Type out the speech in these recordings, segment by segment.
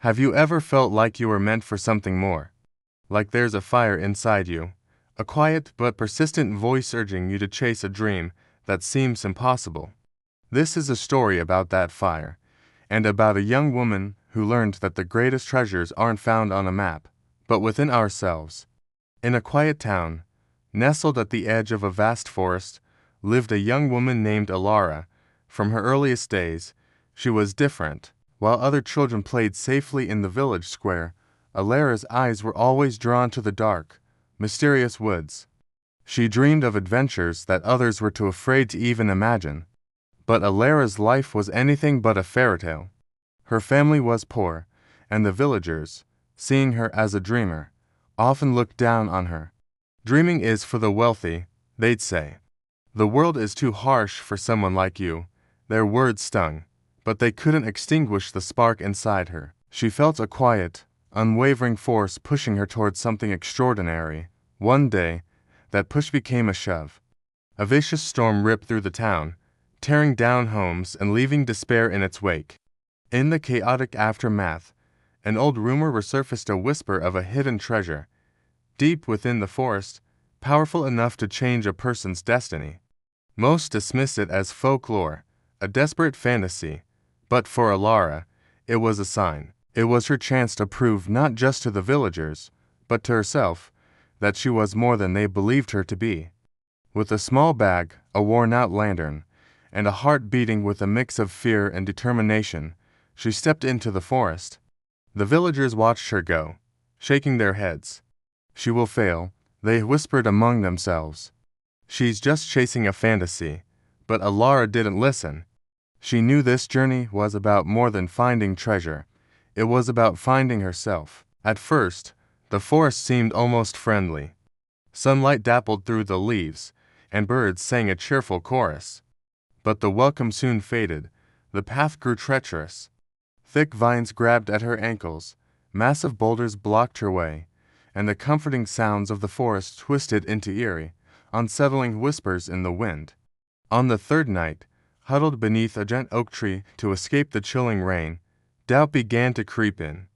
Have you ever felt like you were meant for something more? Like there's a fire inside you, a quiet but persistent voice urging you to chase a dream that seems impossible. This is a story about that fire, and about a young woman who learned that the greatest treasures aren't found on a map, but within ourselves. In a quiet town, nestled at the edge of a vast forest, lived a young woman named Elara. From her earliest days, she was different. While other children played safely in the village square, Elara's eyes were always drawn to the dark, mysterious woods. She dreamed of adventures that others were too afraid to even imagine. But Elara's life was anything but a fairy tale. Her family was poor, and the villagers, seeing her as a dreamer, often looked down on her. Dreaming is for the wealthy, they'd say. The world is too harsh for someone like you. Their words stung, but they couldn't extinguish the spark inside her. She felt a quiet, unwavering force pushing her towards something extraordinary. One day, that push became a shove. A vicious storm ripped through the town, tearing down homes and leaving despair in its wake. In the chaotic aftermath, an old rumor resurfaced, a whisper of a hidden treasure, deep within the forest, powerful enough to change a person's destiny. Most dismissed it as folklore, a desperate fantasy, but for Elara, it was a sign. It was her chance to prove not just to the villagers, but to herself, that she was more than they believed her to be. With a small bag, a worn-out lantern, and a heart beating with a mix of fear and determination, she stepped into the forest. The villagers watched her go, shaking their heads. She will fail, they whispered among themselves. She's just chasing a fantasy. But Elara didn't listen. She knew this journey was about more than finding treasure. It was about finding herself. At first, the forest seemed almost friendly. Sunlight dappled through the leaves, and birds sang a cheerful chorus. But the welcome soon faded. The path grew treacherous. Thick vines grabbed at her ankles, massive boulders blocked her way, and the comforting sounds of the forest twisted into eerie, unsettling whispers in the wind. On the third night, huddled beneath a giant oak tree to escape the chilling rain, doubt began to creep in.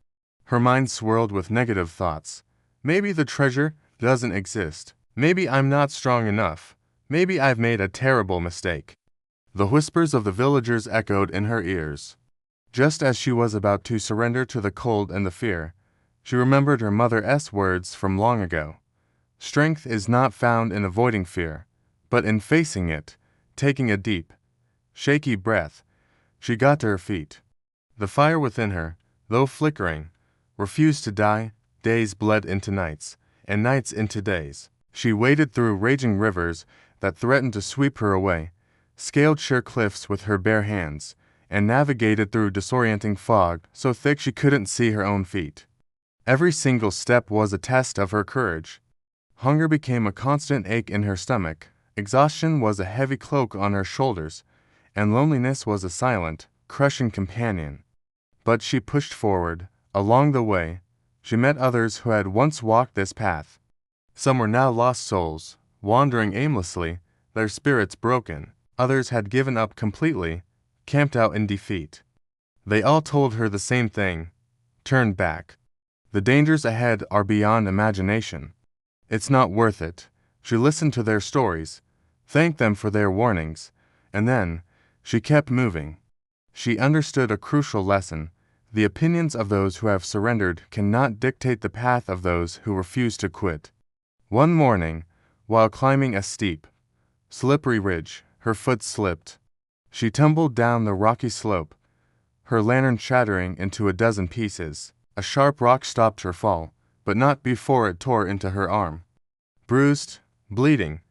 Her mind swirled with negative thoughts. Maybe the treasure doesn't exist. Maybe I'm not strong enough. Maybe I've made a terrible mistake. The whispers of the villagers echoed in her ears. Just as she was about to surrender to the cold and the fear, she remembered her mother's words from long ago. Strength is not found in avoiding fear, but in facing it. Taking a deep, shaky breath, she got to her feet. The fire within her, though flickering, refused to die. Days bled into nights, and nights into days. She waded through raging rivers that threatened to sweep her away, scaled sheer cliffs with her bare hands, and navigated through disorienting fog so thick she couldn't see her own feet. Every single step was a test of her courage. Hunger became a constant ache in her stomach. Exhaustion was a heavy cloak on her shoulders, and loneliness was a silent, crushing companion. But she pushed forward. Along the way, she met others who had once walked this path. Some were now lost souls, wandering aimlessly, their spirits broken. Others had given up completely, camped out in defeat. They all told her the same thing: turn back. The dangers ahead are beyond imagination. It's not worth it. She listened to their stories, thanked them for their warnings, and then she kept moving. She understood a crucial lesson: the opinions of those who have surrendered cannot dictate the path of those who refuse to quit. One morning, while climbing a steep, slippery ridge, her foot slipped. She tumbled down the rocky slope, her lantern shattering into a dozen pieces. A sharp rock stopped her fall, but not before it tore into her arm. Bruised, bleeding,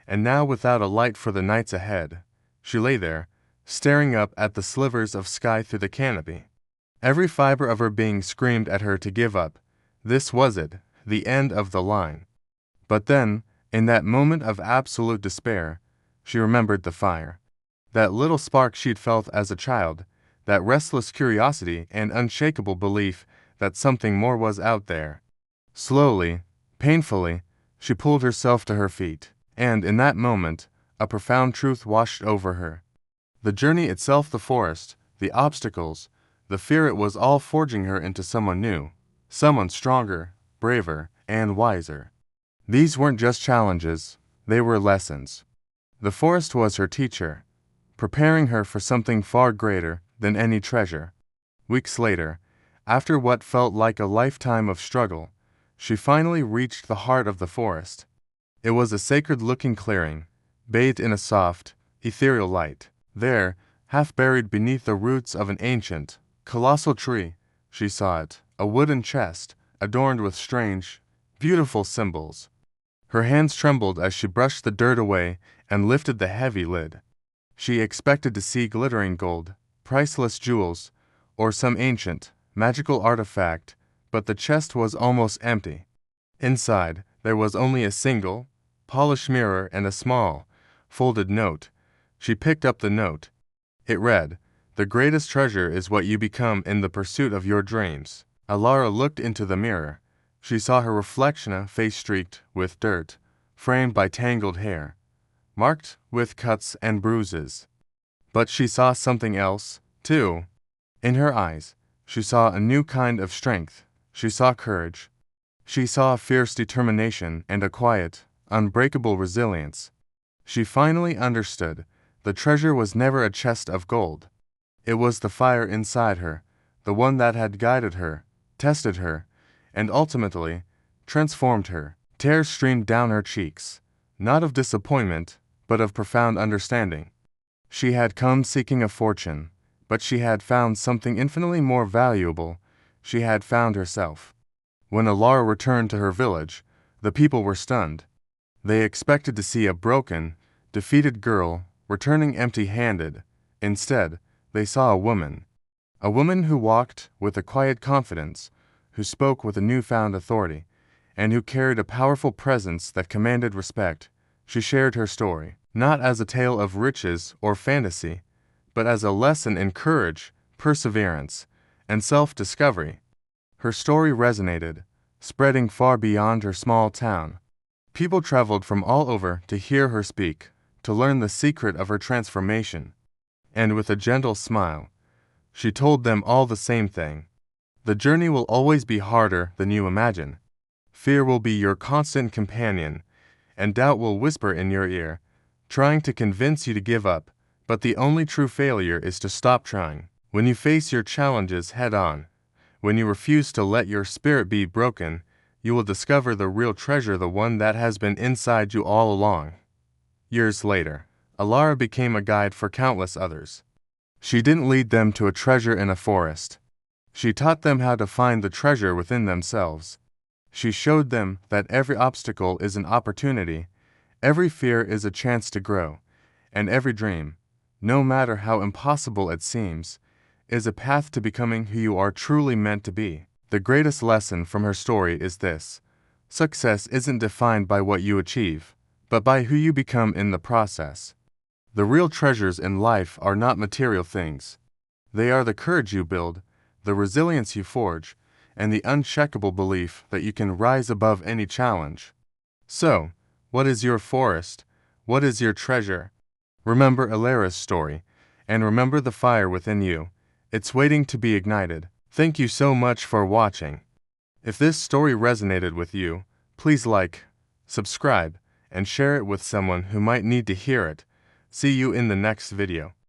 and now without a light for the nights ahead, she lay there, staring up at the slivers of sky through the canopy. Every fiber of her being screamed at her to give up. This was it, the end of the line. But then, in that moment of absolute despair, she remembered the fire. That little spark she'd felt as a child, that restless curiosity and unshakable belief that something more was out there. Slowly, painfully, she pulled herself to her feet, and in that moment, a profound truth washed over her. The journey itself, the forest, the obstacles, The fear it was all forging her into someone new, someone stronger, braver, and wiser. These weren't just challenges, they were lessons. The forest was her teacher, preparing her for something far greater than any treasure. Weeks later, after what felt like a lifetime of struggle, she finally reached the heart of the forest. It was a sacred-looking clearing, bathed in a soft, ethereal light. There, half buried beneath the roots of an ancient, colossal tree, she saw it, a wooden chest, adorned with strange, beautiful symbols. Her hands trembled as she brushed the dirt away and lifted the heavy lid. She expected to see glittering gold, priceless jewels, or some ancient, magical artifact, but the chest was almost empty. Inside, there was only a single, polished mirror and a small, folded note. She picked up the note. It read, "The greatest treasure is what you become in the pursuit of your dreams." Elara looked into the mirror. She saw her reflection, a face streaked with dirt, framed by tangled hair, marked with cuts and bruises. But she saw something else, too. In her eyes, she saw a new kind of strength. She saw courage. She saw a fierce determination and a quiet, unbreakable resilience. She finally understood. The treasure was never a chest of gold. It was the fire inside her, the one that had guided her, tested her, and ultimately transformed her. Tears streamed down her cheeks, not of disappointment, but of profound understanding. She had come seeking a fortune, but she had found something infinitely more valuable. She had found herself. When Elara returned to her village, the people were stunned. They expected to see a broken, defeated girl returning empty-handed. Instead, they saw a woman who walked with a quiet confidence, who spoke with a newfound authority, and who carried a powerful presence that commanded respect. She shared her story, not as a tale of riches or fantasy, but as a lesson in courage, perseverance, and self-discovery. Her story resonated, spreading far beyond her small town. People traveled from all over to hear her speak, to learn the secret of her transformation. And with a gentle smile, she told them all the same thing. The journey will always be harder than you imagine. Fear will be your constant companion, and doubt will whisper in your ear, trying to convince you to give up, but the only true failure is to stop trying. When you face your challenges head-on, when you refuse to let your spirit be broken, you will discover the real treasure, the one that has been inside you all along. Years later, Elara became a guide for countless others. She didn't lead them to a treasure in a forest. She taught them how to find the treasure within themselves. She showed them that every obstacle is an opportunity, every fear is a chance to grow, and every dream, no matter how impossible it seems, is a path to becoming who you are truly meant to be. The greatest lesson from her story is this: success isn't defined by what you achieve, but by who you become in the process. The real treasures in life are not material things. They are the courage you build, the resilience you forge, and the unshakable belief that you can rise above any challenge. So, what is your forest? What is your treasure? Remember Elara's story, and remember the fire within you. It's waiting to be ignited. Thank you so much for watching. If this story resonated with you, please like, subscribe, and share it with someone who might need to hear it. See you in the next video.